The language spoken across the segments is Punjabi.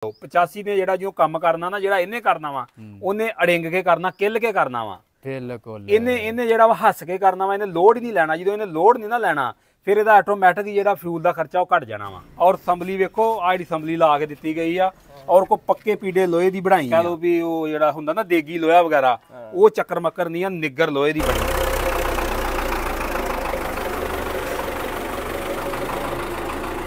85 ने ਜਿਹੜਾ ਜੋ ਕੰਮ ਕਰਨਾ ਨਾ ਜਿਹੜਾ ਇਹਨੇ ਕਰਨਾ ਵਾ ਉਹਨੇ ਅੜਿੰਗ ਕੇ ਕਰਨਾ ਕਿੱਲ ਕੇ ਕਰਨਾ ਵਾ ਬਿਲਕੁਲ ਇਹਨੇ ਜਿਹੜਾ ਵਾ ਹੱਸ ਕੇ ਕਰਨਾ ਵਾ ਇਹਨੇ ਲੋਡ ਹੀ ਨਹੀਂ ਲੈਣਾ ਜਦੋਂ ਇਹਨੇ ਲੋਡ ਨਹੀਂ ਨਾ ਲੈਣਾ ਫਿਰ ਇਹਦਾ ਆਟੋਮੈਟਿਕ ਹੀ ਜਿਹੜਾ ਫਿਊਲ ਦਾ ਖਰਚਾ ਉਹ ਘਟ ਜਾਣਾ ਵਾ ਔਰ ਅਸੈਂਬਲੀ ਵੇਖੋ ਆਹ ਜਿਹੜੀ ਅਸੈਂਬਲੀ ਲਾ ਕੇ ਦਿੱਤੀ ਗਈ ਆ ਔਰ ਕੋ ਪੱਕੇ ਪੀੜੇ ਲੋਹੇ ਦੀ ਬਣਾਈ ਕਹ ਲੋ ਵੀ ਉਹ ਜਿਹੜਾ ਹੁੰਦਾ ਨਾ ਦੇਗੀ ਲੋਹਾ ਵਗੈਰਾ ਉਹ ਚੱਕਰ ਮੱਕਰ ਨਹੀਂ ਆ ਨਿੱਗਰ ਲੋਹੇ ਦੀ ਬਣੀ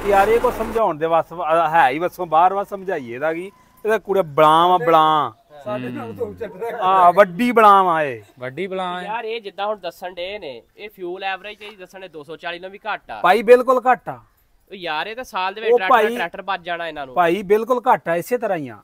यार ये को समझाउण दे बस है ही बसों बाहर बस समझाइए दा की ਇਹਦਾ ਕੁੜੇ ਬਲਾਮ ਬਲਾਂ ਸਾਡੇ ਨਾਲ ਤੋਂ ਚੱਟ ਆ ਵੱਡੀ ਬਲਾਮ ਆਏ ਵੱਡੀ ਬਲਾਂ ਯਾਰ ਇਹ ਜਿੱਦਾਂ ਹੁਣ ਦੱਸਣ ਦੇ ਨੇ ਇਹ ਫਿਊਲ ਐਵਰੇਜ ਤੇ ਦੱਸਣ ਦੇ 240 ਨਾਲ ਵੀ ਘੱਟ ਆ ਭਾਈ ਬਿਲਕੁਲ ਘੱਟ ਆ ਉਹ ਯਾਰ ਇਹ ਤਾਂ ਸਾਲ ਦੇ ਵਿੱਚ ਟਰੈਕਟਰ ਵੱਜ ਜਾਣਾ ਇਹਨਾਂ ਨੂੰ ਭਾਈ ਬਿਲਕੁਲ ਘੱਟ ਆ ਇਸੇ ਤਰ੍ਹਾਂ ਹੀ ਆ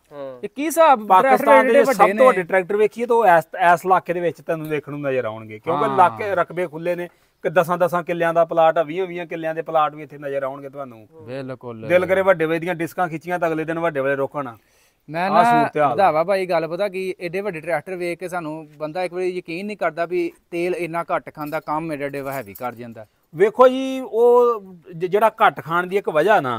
ਇਹ ਕੀ ਹਿਸਾਬ ਪਾਕਿਸਤਾਨ ਦੇ ਸਭ ਤੋਂ ਵੱਡੇ ਟਰੈਕਟਰ ਵੇਖੀਏ ਤਾਂ ਇਸ ਇਲਾਕੇ ਦੇ ਵਿੱਚ ਤੁਹਾਨੂੰ ਦੇਖਣ ਨੂੰ ਨਜ਼ਰ ਆਉਣਗੇ ਕਿਉਂਕਿ ਇਲਾਕੇ ਰਕਬੇ ਖੁੱਲੇ ਨੇ ਕਿ 10 ਕਿੱਲਿਆਂ ਦਾ ਪਲਾਟ ਆ 20 ਕਿੱਲਿਆਂ ਦੇ ਪਲਾਟ ਵੀ ਇੱਥੇ ਨਜ਼ਰ ਆਉਣਗੇ ਤੁਹਾਨੂੰ ਬਿਲਕੁਲ ਦਿਲ ਕਰੇ ਵੱਡੇ ਵੇ ਦੀਆਂ ਡਿਸਕਾਂ ਖਿੱਚੀਆਂ ਤਾਂ ਅਗਲੇ ਦਿਨ ਵੱਡੇ ਵਾਲੇ ਰੋਕਣ ਮੈਂ ਨਾ ਵਧਾਵਾ ਭਾਈ ਗੱਲ ਪਤਾ ਕੀ ਏਡੇ ਵੱਡੇ ਟਰੈਕਟਰ ਵੇਖ ਕੇ ਸਾਨੂੰ ਬੰਦਾ ਇੱਕ ਵਾਰੀ ਯਕੀਨ ਨਹੀਂ ਕਰਦਾ ਵੀ ਤੇਲ ਇੰਨਾ ਘੱਟ ਖਾਂਦਾ ਕੰਮ ਏਡੇ ਏਡੇ ਹੈਵੀ ਕਰ ਜਾਂਦਾ ਵੇਖੋ ਜੀ ਉਹ ਜਿਹੜਾ ਘੱਟ ਖਾਣ ਦੀ ਇੱਕ ਵਜ੍ਹਾ ਨਾ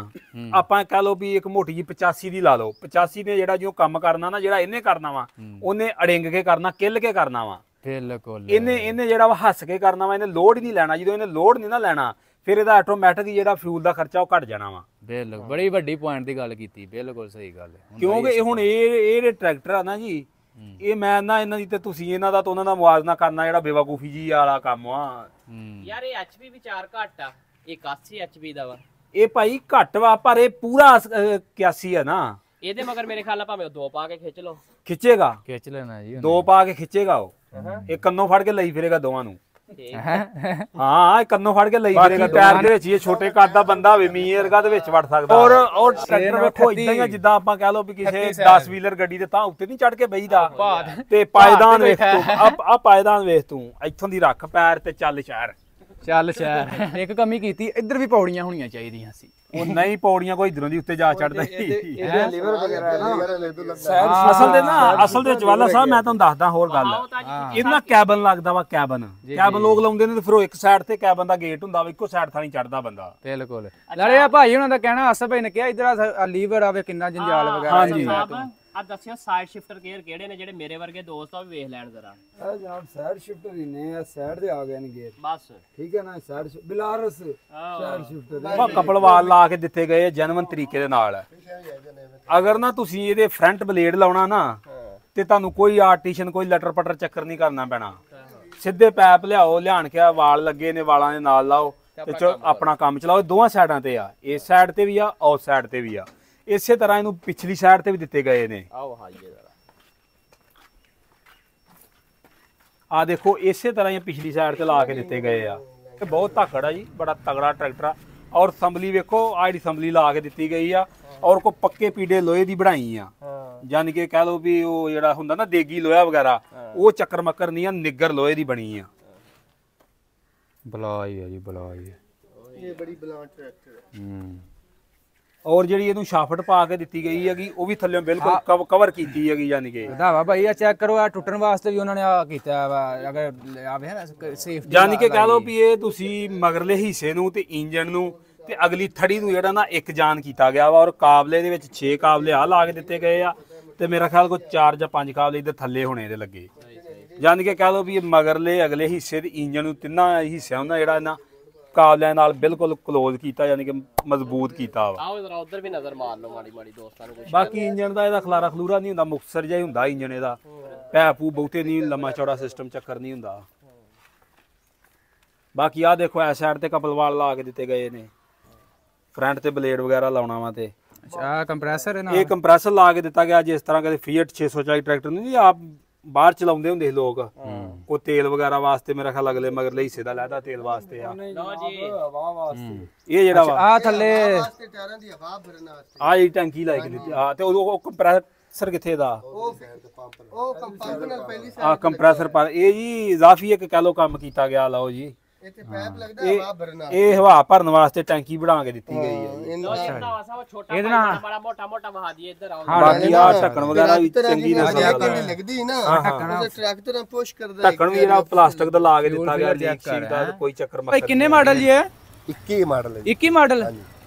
ਆਪਾਂ ਕਹ ਲਓ ਵੀ ਇੱਕ ਮੋਟੀ ਜੀ 85 ਦੀ ਲਾ ਲਓ 85 ਨੇ ਜਿਹੜਾ ਜੋ ਕੰਮ ਕਰਨਾ ਨਾ ਜਿਹੜਾ ਇਹਨੇ ਕਰਨਾ ਵਾ ਉਹਨੇ ਅੜਿੰਗ ਕੇ ਕਰਨਾ ਕਿੱਲ ਕੇ ਕਰਨਾ ਵਾ ਬਿਲਕੁਲ ਇਹਨੇ ਜਿਹੜਾ ਵਾ ਹੱਸ ਕੇ ਕਰਨਾ ਵਾ ਇਹਨੇ ਲੋਡ ਹੀ ਨਹੀਂ ਲੈਣਾ ਜਦੋਂ ਇਹਨੇ ਲੋਡ ਨਹੀਂ ਨਾ ਲੈਣਾ ਫਿਰ ਇਹਦਾ ਆਟੋਮੈਟਿਕ ਹੀ ਜਿਹੜਾ ਫਿਊਲ ਦਾ ਖਰਚਾ ਉਹ ਘਟ ਜਾਣਾ ਵਾ ਬਿਲਕੁਲ ਬੜੀ ਵੱਡੀ ਪੁਆਇੰਟ ਦੀ ਗੱਲ ਕੀਤੀ ਬਿਲਕੁਲ ਸਹੀ ਗੱਲ ਹੈ ਕਿਉਂਕਿ ਇਹ ਹੁਣ ਇਹ ਟਰੈਕਟਰ ਆ ਨਾ ਜੀ ਇਹ ਮੈਂ ਨਾ ਇਹਨਾਂ ਦੀ ਤੇ ਤੁਸੀਂ ਇਹਨਾਂ ਦਾ ਤੇ ਉਹਨਾਂ ਦਾ ਮੁਆਵਜ਼ਾ ਕਰਨਾ ਜਿਹੜਾ ਬੇਵਕੂਫੀ ਜੀ ਵਾਲਾ ਕੰਮ ਆ ਯਾਰ ਇਹ ਐਚਪੀ ਵੀ 4 ਘੱਟ ਆ 81 ਐਚਪੀ ਦਾ ਵਾ ਇਹ ਭਾਈ ਘੱਟ ਵਾ ਪਰ ਇਹ ਪੂਰਾ 81 ਆ ਨਾ ਇਹਦੇ ਮਗਰ ਮੇਰੇ ਖਿਆਲ ਨਾਲ ਭਾਵੇਂ ਉਹ 2 ਪਾ ਕੇ ਖਿੱਚ ਲਓ ਖਿੱਚੇਗਾ ਖਿੱਚ ਲੈਣਾ ਜੀ 2 ਪਾ ਕੇ ਖਿੱਚੇਗਾ ਉਹ ਇਹ ਕੰਨੋਂ ਫੜ ਕੇ ਲਈ ਫਿਰੇਗਾ ਦੋਵਾਂ ਨੂੰ ਹਾਂ ਇਹ ਕੰਨੋਂ ਫੜ ਕੇ ਲਈ ਫਿਰੇਗਾ ਟਾਇਰ ਦੇ ਵਿੱਚ ਇਹ ਛੋਟੇ ਕੱਦ ਦਾ ਬੰਦਾ ਹੋਵੇ ਮੀਅਰਗਾ ਦੇ ਵਿੱਚ ਵੜ ਸਕਦਾ ਔਰ ਟਰੈਕਟਰ ਵੇਖੋ ਇਦਾਂ ਹੀ ਜਿੱਦਾਂ ਆਪਾਂ ਕਹਿ ਲਓ ਵੀ ਕਿਸੇ 10 ਵੀਲਰ ਗੱਡੀ ਦੇ ਤਾਂ ਉੱਤੇ ਨਹੀਂ ਚੜ ਕੇ ਬਈਦਾ ਤੇ ਪਾਇਦਾਨ ਵੇਖ ਤੂੰ ਆ ਪਾਇਦਾਨ ਵੇਖ ਤੂੰ ਇੱਥੋਂ ਦੀ ਰੱਖ ਪੈਰ ਤੇ ਚੱਲ ਸ਼ਹਿਰ ਇੱਕ ਕਮੀ ਕੀਤੀ ਇੱਧਰ ਵੀ ਪੌੜੀਆਂ ਹੋਣੀਆਂ ਚਾਹੀਦੀਆਂ ਸੀ ਉਹ ਨਹੀਂ ਪੌੜੀਆਂ ਕੋਈ ਇਧਰੋਂ ਦੀ ਉੱਤੇ ਜਾ ਚੜਦਾ ਇਹਦੇ ਲੀਵਰ ਵਗੈਰਾ ਹੈ ਨਾ ਅਸਲ ਦੇ ਜਵਾਲਾ ਸਾਹਿਬ ਮੈਂ ਤੁਹਾਨੂੰ ਦੱਸਦਾ ਹੋਰ ਗੱਲ ਇਹਨਾਂ ਕੈਬਨ ਲੱਗਦਾ ਵਾ ਕੈਬਨ ਲੋਕ ਲਾਉਂਦੇ ਨੇ ਤੇ ਫਿਰ ਉਹ ਇੱਕ ਸਾਈਡ ਤੇ ਕੈਬਨ ਦਾ ਗੇਟ ਹੁੰਦਾ ਵਾ ਇੱਕੋ ਸਾਈਡ ਥਾਂ ਨਹੀਂ ਚੜਦਾ ਬੰਦਾ ਬਿਲਕੁਲ ਨਾਲੇ ਆ ਭਾਈ ਉਹਨਾਂ ਦਾ ਕਹਿਣਾ ਅਸਲ ਭਾਈ ਨੇ ਕਿਹਾ ਇਧਰ ਲੀਵਰ ਆਵੇ ਕਿੰਨਾ ਜੰਜਾਲ ਵਗੈਰਾ ਹਾਂਜੀ ਆ ਦੱਸਿਓ ਸਾਈਡ ਸ਼ਿਫਟਰ ਗੇਅਰ ਕਿਹੜੇ ਨੇ ਜਿਹੜੇ ਮੇਰੇ ਵਰਗੇ ਦੋਸਤ ਆ ਵੀ ਵੇਖ ਲੈਣ ਜ਼ਰਾ ਇਹ ਜਨਾਬ ਸਾਈਡ ਸ਼ਿਫਟਰ ਹੀ ਨੇ ਆ ਸਾਈਡ ਦੇ ਆ ਗਏ ਨੇ ਗੇਅਰ ਬਸ ਠੀਕ ਹੈ ਨਾ ਸਾਈਡ ਬਿਲਾਰਸ ਸਾਈਡ ਸ਼ਿਫਟਰ ਕਪਲਵਾਲ ਲਾ ਕੇ ਦਿੱਤੇ ਗਏ ਜੈਨੂਇਨ ਤਰੀਕੇ ਦੇ ਨਾਲ ਅਗਰ ਨਾ ਤੁਸੀਂ ਇਹਦੇ ਫਰੰਟ ਬਲੇਡ ਲਾਉਣਾ ਨਾ ਤੇ ਤੁਹਾਨੂੰ ਕੋਈ ਆਰਟੀਸ਼ਨ ਕੋਈ ਲਟਰ ਪਟਰ ਚੱਕਰ ਨਹੀਂ ਕਰਨਾ ਪੈਣਾ ਸਿੱਧੇ ਪੈਪ ਲਿਆਣ ਕੇ ਵਾਲ ਲੱਗੇ ਨੇ ਵਾਲਾਂ ਦੇ ਨਾਲ ਲਾਓ ਤੇ ਆਪਣਾ ਕੰਮ ਚਲਾਓ ਦੋਵਾਂ ਸਾਈਡਾਂ ਤੇ ਆ ਇਸ ਸਾਈਡ ਤੇ ਵੀ ਆ ਉਸ ਸਾਈਡ ਤੇ ਵੀ ਆ ਇਸੇ ਤਰ੍ਹਾਂ ਇਹਨੂੰ ਪਿਛਲੀ ਸਾਈਡ ਤੇ ਵੀ ਦਿੱਤੇ ਗਏ ਨੇ ਆ ਦੇਖੋ ਇਸੇ ਤਰ੍ਹਾਂ ਹੀ ਪਿਛਲੀ ਸਾਈਡ ਤੇ ਲਾ ਕੇ ਦਿੱਤੇ ਗਏ ਆ ਇਹ ਬਹੁਤ ਧਾਕੜ ਆ ਜੀ ਬੜਾ ਤਗੜਾ ਟਰੈਕਟਰ ਆ ਔਰ ਅਸੈਂਬਲੀ ਵੇਖੋ ਆ ਜਿਹੜੀ ਅਸੈਂਬਲੀ ਲਾ ਕੇ ਦਿੱਤੀ ਗਈ ਆ ਔਰ ਕੋ ਪੱਕੇ ਪੀੜੇ ਲੋਹੇ ਦੀ ਬਣਾਈ ਆ ਯਾਨੀ ਕਿ ਕਹਿ ਲਓ ਵੀ ਉਹ ਜਿਹੜਾ ਹੁੰਦਾ ਨਾ ਦੇਗੀ ਲੋਹਾ ਵਗੈਰਾ ਉਹ ਚੱਕਰ ਮੱਕਰ ਨਹੀਂ ਆ ਨਿੱਗਰ ਲੋਹੇ ਦੀ ਬਣੀ ਆ ਬਲਾਈ ਆ ਜੀ ਬਲਾਈ ਇਹ ਬੜੀ ਬਲਾਂਟ ਟਰੈਕਟਰ ਹੈ ਔਰ ਜਿਹੜੀ ਇਹਨੂੰ ਸ਼ਾਫਟ ਪਾ ਕੇ ਦਿੱਤੀ ਗਈ ਹੈਗੀ ਉਹ ਵੀ ਥੱਲੇ ਬਿਲਕੁਲ ਕਵਰ ਕੀਤੀ ਹੈਗੀ ਯਾਨੀ ਕਿ ਵਧਾਵਾ ਭਾਈ ਆ ਚੈੱਕ ਕਰੋ ਆ ਟੁੱਟਣ ਵਾਸਤੇ ਵੀ ਉਹਨਾਂ ਨੇ ਆ ਕੀਤਾ ਵਾ ਅਗਰ ਆਵੇ ਨਾ ਸੇਫਟੀ ਯਾਨੀ ਕਿ ਕਹਿ ਲਓ ਵੀ ਇਹ ਤੁਸੀਂ ਮਗਰਲੇ ਹਿੱਸੇ ਨੂੰ ਤੇ ਇੰਜਨ ਨੂੰ ਤੇ ਅਗਲੀ ਥੜੀ ਨੂੰ ਜਿਹੜਾ ਨਾ ਇੱਕ ਜਾਨ ਕੀਤਾ ਗਿਆ ਵਾ ਔਰ ਕਾਬਲੇ ਦੇ ਵਿੱਚ 6 ਕਾਬਲੇ ਆ ਲਾ ਕੇ ਦਿੱਤੇ ਗਏ ਆ ਤੇ ਮੇਰਾ ਖਿਆਲ ਕੋਈ 4 ਜਾਂ 5 ਕਾਬਲੇ ਇਹਦੇ ਥੱਲੇ ਹੋਣੇ ਇਹਦੇ ਲੱਗੇ ਯਾਨੀ ਕਿ ਕਹਿ ਲਓ ਵੀ ਇਹ ਮਗਰਲੇ ਅਗਲੇ ਹਿੱਸੇ ਤੇ ਇੰਜਨ ਨੂੰ ਤਿੰਨਾਂ ਹਿੱਸਿਆਂ ਦਾ ਜਿਹੜਾ ਇਹਨਾਂ ਕਾਬਲਿਆਂ ਨਾਲ ਬਿਲਕੁਲ ਕਲੋਜ਼ ਕੀਤਾ ਯਾਨੀ ਕਿ ਮਜ਼ਬੂਤ ਕੀਤਾ ਵਾ ਆਓ ਜਰਾ ਉਧਰ ਵੀ ਨਜ਼ਰ ਮਾਰ ਲਓ ਮਾੜੀ ਮਾੜੀ ਦੋਸਤਾਂ ਨੂੰ ਬਾਕੀ ਇੰਜਨ ਦਾ ਇਹਦਾ ਖਲਾਰਾ ਖਲੂਰਾ ਨਹੀਂ ਹੁੰਦਾ ਮੁਕਤਸਰ ਜਿਹਾ ਹੀ ਹੁੰਦਾ ਇੰਜਨ ਇਹਦਾ ਪੈਪੂ ਬਹੁਤੇ ਨਹੀਂ ਲੰਮਾ ਚੌੜਾ ਸਿਸਟਮ ਚੱਕਰ ਨਹੀਂ ਹੁੰਦਾ ਬਾਕੀ ਆ ਦੇਖੋ ਐ ਸਾਈਡ ਤੇ ਕਪਲਵਾਲ ਲਾ ਕੇ ਦਿੱਤੇ ਗਏ ਨੇ ਫਰੰਟ ਤੇ ਬਲੇਡ ਵਗੈਰਾ ਲਾਉਣਾ ਵਾ ਤੇ ਅੱਛਾ ਕੰਪਰੈਸਰ ਹੈ ਨਾ ਇਹ ਕੰਪਰੈਸਰ ਲਾ ਕੇ ਦਿੱਤਾ ਗਿਆ ਜਿਸ ਤਰ੍ਹਾਂ ਕਦੇ ਫੀਟ 640 ਟਰੈਕਟਰ ਨਹੀਂ ਆਪ ਬਾਹਰ ਚਲਾਉਂਦੇ ਹੁੰਦੇ ਲੋਕ ਉਹ ਤੇਲ ਵਗੈਰਾ ਵਾਸਤੇ ਮੇਰਾ ਖਿਆਲ ਅਗਲੇ ਮਗਰਲੇ ਹਿੱਸੇ ਦਾ ਲੈਦਾ ਤੇਲ ਵਾਸਤੇ ਆ ਲਓ ਜੀ ਹਵਾ ਵਾਸਤੇ ਇਹ ਜਿਹੜਾ ਵਾ ਆ ਥੱਲੇ ਵਾਸਤੇ ਟਾਇਰਾਂ ਦੀ ਹਵਾ ਭਰਨ ਵਾਸਤੇ ਆ ਜਿਹੜੀ ਟੈਂਕੀ ਲਾਈ ਦਿੱਤੀ ਆ ਤੇ ਉਹ ਕੰਪਰੈਸਰ ਕਿੱਥੇ ਦਾ ਉਹ ਪੰਪ ਨਾਲ ਪਹਿਲੀ ਆ ਕੰਪਰੈਸਰ ਪਰ ਇਹ ਜੀ ਇਜ਼ਾਫੀ ਇੱਕ ਕਹਿ ਲੋ ਕੰਮ ਕੀਤਾ ਗਿਆ ਲਓ ਜੀ ਇੱਥੇ ਪਾਈਪ ਲੱਗਦਾ ਹਵਾ ਭਰਨ ਇਹ ਹਵਾ ਭਰਨ ਵਾਸਤੇ ਟੈਂਕੀ ਬਣਾ ਕੇ ਦਿੱਤੀ ਗਈ ਹੈ ਇਹਦੇ ਨਾਲ ਬੜਾ ਮੋਟਾ ਮੋਟਾ ਵਹਾ ਦਈਏ ਇੱਧਰ ਆਓ ਬਾਕੀ ਆ ਢੱਕਣ ਵਗੈਰਾ ਵੀ ਚੰਗੀ ਲੱਗਦੀ ਨਾ ਉਹ ਟਰੈਕਟਰ ਪੁਸ਼ ਕਰਦਾ ਢੱਕਣ ਵੀ ਜਿਹੜਾ ਪਲਾਸਟਿਕ ਦਾ ਲਾ ਕੇ ਦਿੱਤਾ ਗਿਆ ਲੀਕ ਸ਼ੀਟ ਦਾ ਕੋਈ ਚੱਕਰ ਮੱਕਰ ਭਾਈ ਕਿੰਨੇ ਮਾਡਲ ਜੀ ਹੈ 21 ਮਾਡਲ ਹੈ 21 ਮਾਡਲ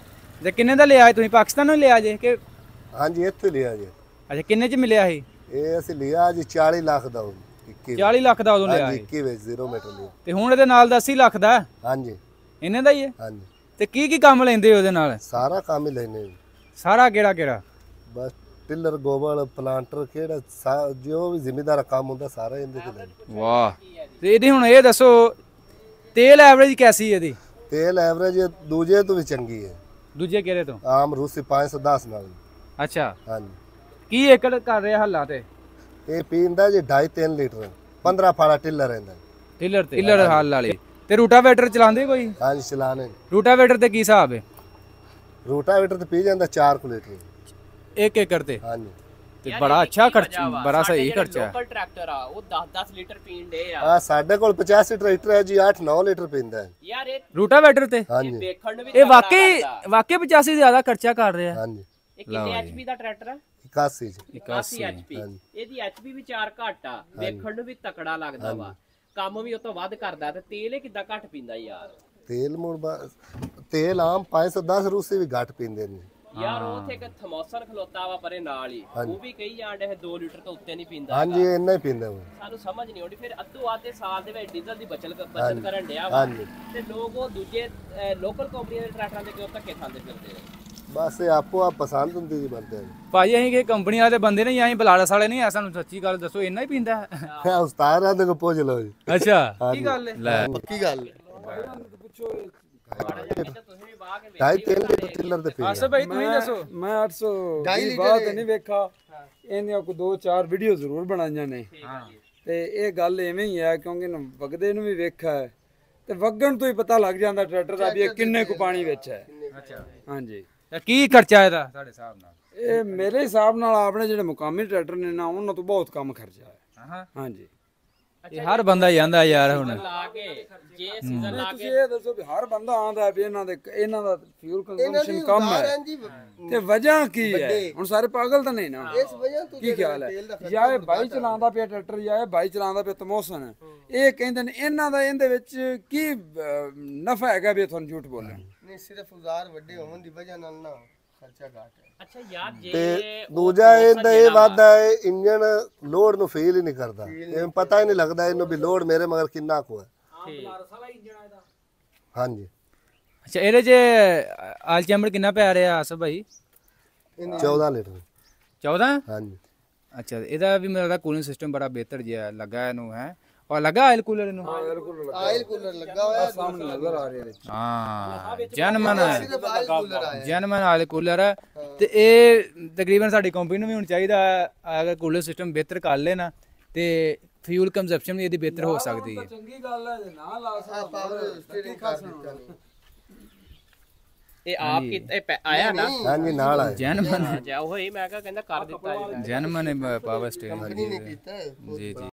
ਤੇ ਕਿੰਨੇ ਦਾ ਲਿਆ ਤੁਸੀਂ ਪਾਕਿਸਤਾਨ ਨੂੰ ਲਿਆ ਜੇ ਕਿ ਹਾਂਜੀ ਇੱਥੇ ਲਿਆ ਜੀ। ਅੱਛਾ ਕਿੰਨੇ ਚ ਮਿਲਿਆ ਸੀ? ਇਹ ਅਸੀਂ ਲਿਆ ਜੀ 40 ਲੱਖ ਦਾ 21 40 ਲੱਖ ਦਾ ਉਦੋਂ ਲਿਆ ਹਾਂਜੀ ਸੀ 21 ਵਿੱਚ 0 ਮੀਟਰ ਲਿਆ। ਤੇ ਹੁਣ ਇਹਦੇ ਨਾਲ ਦਾ 80 ਲੱਖ ਦਾ ਹਾਂਜੀ ਇਹਨੇ ਦਾ ਹੀ ਹੈ। ਹਾਂਜੀ ਤੇ ਕੀ ਕੰਮ ਲੈਂਦੇ ਉਹਦੇ ਨਾਲ? ਸਾਰਾ ਕੰਮ ਹੀ ਲੈਨੇ ਜੀ। ਸਾਰਾ ਕਿਹੜਾ ਬਸ ਟਿਲਰ ਗੋਬਲ ਪਲਾਂਟਰ ਕਿਹੜਾ ਜੋ ਵੀ ਜ਼ਿਮੀਦਾਰ ਕੰਮ ਹੁੰਦਾ ਸਾਰਾ ਇਹਦੇ ਤੇ ਲੈਨੇ। ਵਾਹ। ਤੇ ਇਹਦੀ ਹੁਣ ਇਹ ਦੱਸੋ ਤੇਲ ਐਵਰੇਜ ਕੈਸੀ ਹੈ ਇਹਦੀ? ਤੇਲ ਐਵਰੇਜ ਦੂਜੇ ਤੋਂ ਵੀ ਚੰਗੀ ਹੈ। ਦੂਜੇ ਕਿਹੜੇ ਤੋਂ? ਆਮ ਰੂਸੀ 510 ਨਾਲ। ਅੱਛਾ ਹਾਂਜੀ ਕੀ ਏਕੜ ਕਰ ਰਿਹਾ ਹੱਲਾਂ ਤੇ? ਇਹ ਪੀਂਦਾ ਜੀ 2.5-3 ਲੀਟਰ 15 ਫਾੜਾ ਟਿਲਰ ਰਹਿੰਦਾ। ਟਿਲਰ ਹੱਲ ਵਾਲੀ। ਤੇ ਰੂਟਾਵੇਟਰ ਚਲਾਉਂਦੇ ਕੋਈ? ਹਾਂਜੀ ਚਲਾਣੇ। ਰੂਟਾਵੇਟਰ ਤੇ ਕੀ ਹਿਸਾਬ ਹੈ? ਰੂਟਾਵੇਟਰ ਤੇ ਪੀ ਜਾਂਦਾ 4 ਲੀਟਰ 1 ਏਕੜ ਤੇ? ਹਾਂਜੀ ਤੇ ਬੜਾ ਅੱਛਾ ਖਰਚਾ, ਬੜਾ ਸਹੀ ਖਰਚਾ ਹੈ। ਲੋਕਲ ਟਰੈਕਟਰ ਆ ਉਹ 10-10 ਲੀਟਰ ਪੀਣ ਦੇ ਆ। ਆ ਸਾਡੇ ਕੋਲ 85 ਟਰੈਕਟਰ ਹੈ ਜੀ 8-9 ਲੀਟਰ ਪੀਂਦਾ ਹੈ। ਯਾਰ ਇਹ ਰੂਟਾਵੇਟਰ ਤੇ ਹਾਂਜੀ ਦੇਖਣ ਨੂੰ ਵੀ ਇਹ ਤਗੜਾ ਵਾਕਈ ਲੱਗਦਾ। 85 ਜ਼ਿਆਦਾ ਖਰਚਾ ਕਰ ਰਿਹਾ। ਹਾਂਜੀ ਇਹ ਕਿੰਨੇ ਐਚਪੀ ਦਾ ਟਰੈਕਟਰ ਆ? 81 ਜੀ 81 ਐਚਪੀ। ਹਾਂਜੀ। ਇਹਦੀ ਐਚਪੀ ਵੀ 4 ਘੱਟ ਆ, ਦੇਖਣ ਨੂੰ ਵੀ ਤਕੜਾ ਲੱਗਦਾ ਵਾ, ਕੰਮ ਵੀ ਉਹ ਤੋਂ ਵੱਧ ਕਰਦਾ। ਤੇ ਤੇਲ ਇਹ ਕਿੱਦਾਂ ਘੱਟ ਪੀਂਦਾ ਯਾਰ? ਤੇਲ ਤੇਲ ਆਮ 510 ਰੂਸੀ ਵੀ ਘੱਟ ਪੀਂਦੇ ਨੇ ਯਾਰ ਉਥੇ ਇੱਕ ਥਮੋਸਨ ਖਲੋਤਾ ਵਾ ਪਰੇ ਨਾਲ ਹੀ, ਉਹ ਵੀ ਕਹੀ ਜਾਣ ਡੇ 2 ਲੀਟਰ ਤੋਂ ਉੱਤੇ ਨਹੀਂ ਪੀਂਦਾ। ਹਾਂਜੀ ਇੰਨਾ ਹੀ ਪੀਂਦਾ ਉਹ। ਸਾਨੂੰ ਸਮਝ ਨਹੀਂ ਆਉਂਦੀ ਫਿਰ ਅੱਧੋ ਆਧੇ ਸਾਲ ਦੇ ਵਿੱਚ ਡੀਜ਼ਲ ਦੀ ਬਚਤ ਕਰਨ ਡਿਆ ਵਾ, ਤੇ ਲੋਕ ਉਹ ਦੂਜੇ ਲੋਕਲ ਕੰਪਨੀਆਂ ਦੇ ਟਰੈਕਟਰਾਂ ਦੇ ਕਿਉਂ ਧੱਕੇ ਖਾਂਦੇ ਫਿਰਦੇ ਆ? ਬਸ ਇਹ ਆਪੋ ਆਪ ਪਸੰਦ ਹੁੰਦੀ ਜੀ ਬੰਦੇ ਨੂੰ। ਭਾਜੀ ਅਸੀਂ ਕਿ ਕੰਪਨੀ ਵਾਲੇ ਬੰਦੇ ਨਹੀਂ, ਅਸੀਂ ਬਲਾੜਸ ਵਾਲੇ ਨਹੀਂ ਆ, ਸਾਨੂੰ ਸੱਚੀ ਗੱਲ ਦੱਸੋ ਇੰਨਾ ਹੀ ਪੀਂਦਾ ਹੈ? ਉਸਤਾਦ ਦੇ ਕੋ ਪੁੱਛ ਲਓ ਜੀ। ਅੱਛਾ ਕੀ ਗੱਲ ਹੈ? ਲੈ ਪੱਕੀ ਗੱਲ ਤੁਸੀਂ ਵੀ ਬਾਹ ਕੇ 2.5-3 ਲੀਟਰ ਟਿਲਰ ਤੇ ਪੀ ਅਸ ਭਾਈ ਤੁਸੀਂ ਦੱਸੋ। ਮੈਂ 800 ਦੀ ਬਾਤ ਨਹੀਂ ਵੇਖਾ, ਇਹਨੇ ਕੋ 2-4 ਵੀਡੀਓ ਜ਼ਰੂਰ ਬਣਾਈਆਂ ਨੇ। ਤੇ ਇਹ ਗੱਲ ਐਵੇਂ ਹੀ ਆ ਕਿਉਂਕਿ ਵਗਦੇ ਨੂੰ ਵੀ ਵੇਖਾ ਹੈ ਤੇ ਵਗਣ ਤੋਂ ਹੀ ਪਤਾ ਲੱਗ ਜਾਂਦਾ ਟਰੈਕਟਰ ਦਾ ਵੀ ਇਹ ਕਿੰਨੇ ਕੁ ਪਾਣੀ ਵਿੱਚ ਹੈ। ਅੱਛਾ ਹਾਂਜੀ ਤੇ ਕੀ ਖਰਚਾ ਇਹਦਾ ਸਾਡੇ ਹਿਸਾਬ ਨਾਲ? ਇਹ ਮੇਰੇ ਹਿਸਾਬ ਨਾਲ ਆਪਣੇ ਜਿਹੜੇ ਮੁਕਾਮੀ ਟਰੈਕਟਰ ਨੇ ਨਾ ਉਹਨਾਂ ਤੋਂ ਬਹੁਤ ਕਮ ਖਰਚਾ ਹੈ। ਹਾਂ ਹਾਂਜੀ ਇਹ ਹਰ ਬੰਦਾ ਹੀ ਆਂਦਾ ਯਾਰ ਹੁਣ। ਲਾ ਕੇ ਜੇ ਸੀਜ਼ਨ ਲਾ ਤੁਸੀਂ ਇਹ ਦੱਸੋ ਵੀ ਹਰ ਬੰਦਾ ਆਂਦਾ ਵੀ ਇਹਨਾਂ ਦਾ ਫਿਊਲ ਕੰਜ਼ੰਪਸ਼ਨ ਕਮ ਹੈ ਤੇ ਵਜ੍ਹਾ ਕੀ ਹੈ? ਹੁਣ ਸਾਰੇ ਪਾਗਲ ਤਾਂ ਨਹੀਂ ਨਾ। ਇਸ ਵਜ੍ਹਾ ਤੋਂ ਕੀ ਖਿਆਲ ਹੈ? ਜਾਂ ਇਹ ਬਾਈ ਚਲਾਉਂਦਾ ਪਿਆ ਟਰੈਕਟਰ ਜਾਂ ਇਹ ਬਾਈ ਚਲਾਉਂਦਾ ਪਿਆ ਤਮੋਸਨ, ਇਹ ਕਹਿੰਦੇ ਨੇ ਇਹਨਾਂ ਦਾ ਇਹਦੇ ਵਿੱਚ ਕੀ ਨਫਾ ਹੈਗਾ ਵੀ ਤੁਹਾਨੂੰ ਝੂਠ ਬੋਲਣ? ਨਹੀਂ ਸਿਰਫ ਉਜ਼ਾਰ ਵੱਡੇ ਹੋਣ ਦੀ ਵਜ੍ਹਾ ਨਾਲ ਨਾ ਖਰਚਾ ਘੱਟ ਹੈ। ਅੱਛਾ ਯਾਰ ਜੇ ਤੇ ਦੂਜਾ ਇਹਦਾ ਇਹ ਵਾਧਾ ਹੈ ਇੰਜਨ ਲੋਡ ਨੂੰ ਫੀਲ ਹੀ ਨਹੀਂ ਕਰਦਾ। ਇਹ ਪਤਾ ਹੀ ਨਹੀਂ ਲੱਗਦਾ ਇਹਨੂੰ ਵੀ ਲੋਡ ਮੇਰੇ ਮਗਰ ਕਿੰਨਾ ਕੁ ਹੈ। ਹਾਂਜੀ ਅੱਛਾ ਇਹਦੇ 'ਚ ਆਲ ਚੈਂਬਰ ਕਿੰਨਾ ਪੈ ਰਿਹਾ ਆਸਫ ਭਾਈ? 14 ਲੀਟਰ 14? ਹਾਂਜੀ ਅੱਛਾ ਇਹਦਾ ਵੀ ਮੇਰਾ ਕੂਲਿੰਗ ਸਿਸਟਮ ਬੜਾ ਬਿਹਤਰ ਜਿਹਾ ਲੱਗਾ ਇਹਨੂੰ ਹੈ, ਔਰ ਲੱਗਾ ਆਇਲ ਕੂਲਰ ਇਹਨੂੰ? ਆਇਲ ਕੂਲਰ ਲੱਗਾ ਹੋਇਆ ਸਾਹਮਣੇ ਨਜ਼ਰ ਆ ਰਿਹਾ। ਹਾਂ ਜਨਮਨ ਸਿਰਫ ਆਇਲ ਕੂਲਰ ਆਇਆ। ਜਨਮਨ ਆਇਲ ਕੂਲਰ ਹੈ। ਤੇ ਇਹ ਤਕਰੀਬਨ ਸਾਡੀ ਕੰਪਨੀ ਨੂੰ ਵੀ ਹੁਣ ਚਾਹੀਦਾ ਅਗਰ ਕੂਲਰ ਸਿਸਟਮ ਬਿਹਤਰ ਕਰ ਲੈਣਾ ਤੇ ਫਿਊਲ ਕੰਜ਼ੰਪਸ਼ਨ ਵੀ ਇਹਦੀ ਬਿਹਤਰ ਹੋ ਸਕਦੀ ਹੈ। ਚੰਗੀ ਗੱਲ ਹੈ ਜੇ ਨਾ ਲਾ ਸਕਦਾ ਪਾਵਰ ਸਟੀਅਰਿੰਗ ਕਰ ਦਿੱਤਾ। ਇਹ ਆਪ ਆਇਆ ਨਾ ਹਾਂਜੀ ਨਾਲ ਆਏ ਜਨਮਨ ਜਾ ਉਹ ਹੀ ਮੈਂ ਕਿਹਾ ਕਹਿੰਦਾ ਕਰ ਦਿੱਤਾ ਜੀ। ਜਨਮਨ ਪਾਵਰ ਸਟੇਰਿੰਗ ਕੰਪਨੀ ਨੇ ਕੀਤਾ ਹੈ। ਜੀ ਜੀ।